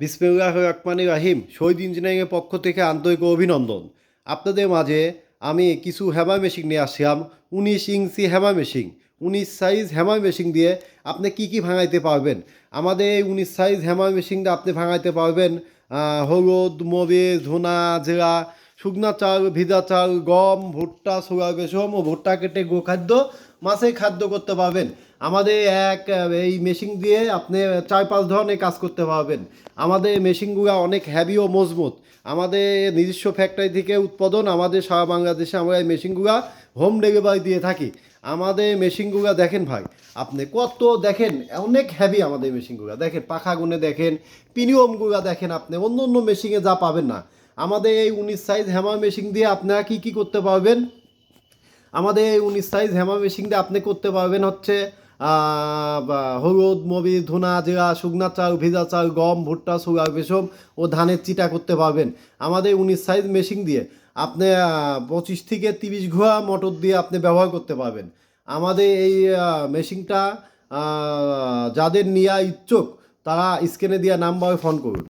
বিসমিল্লাহির রহমানির রহিম। শহীদ ইঞ্জিনিয়ারিংয়ের পক্ষ থেকে আন্তরিক অভিনন্দন। আপনাদের মাঝে আমি কিছু হ্যামার মেশিন নিয়ে আসলাম। 19 inch hammer machine, 19 size hammer machine দিয়ে আপনি কি কি ভাঙাইতে পারবেন। আমাদের এই 19 সাইজ হ্যামার মেশিনটা আপনি ভাঙাইতে পারবেন হলুদ, মরিচ, ধনা, জিরা, শুকনা চাল, ভিজা চাল, গম, ভুট্টা, ছোলা, রেশম ও ভুট্টা কেটে গোখাদ্য, মাছের খাদ্য করতে পারবেন। আমাদের এই মেশিন দিয়ে আপনি 4-5 ধরনের কাজ করতে পারবেন। আমাদের মেশিনগুলো অনেক হ্যাভি ও মজবুত। আমাদের নিজস্ব ফ্যাক্টরি থেকে উৎপাদন। আমাদের সারা বাংলাদেশে আমরা এই মেশিনগুলো হোম ডেলিভারি দিয়ে থাকি। আমাদের মেশিনগুলো দেখেন ভাই, আপনি কত দেখেন, অনেক হ্যাভি আমাদের মেশিনগুলো দেখেন, পাখাগুনে দেখেন, প্রিমিয়ামগুলো দেখেন, আপনি অন্য অন্য মেশিনে যা পাবেন না। আমাদের এই 19 সাইজ হ্যামার মেশিন দিয়ে আপনারা কি কি করতে পারবেন। আমাদের এই 19 সাইজ হ্যামার মেশিন দিয়ে আপনি করতে পারবেন হচ্ছে হলুদ, মরিচ, ধনা, জিরা, শুকনা চাল, ভিজা চাল, গম, ভুট্টা, ছোলা, রেশম ও ধানের চিটা করতে পারবেন। আমাদের 19 সাইজ মেশিন দিয়ে আপনি 25 থেকে 30 ঘোড়া মোটর দিয়ে আপনি ব্যবহার করতে পারবেন। আমাদের এই মেশিনটা যাদের নেওয়া ইচ্ছুক তারা স্ক্রিনে দেওয়া নাম্বারে ফোন করুন।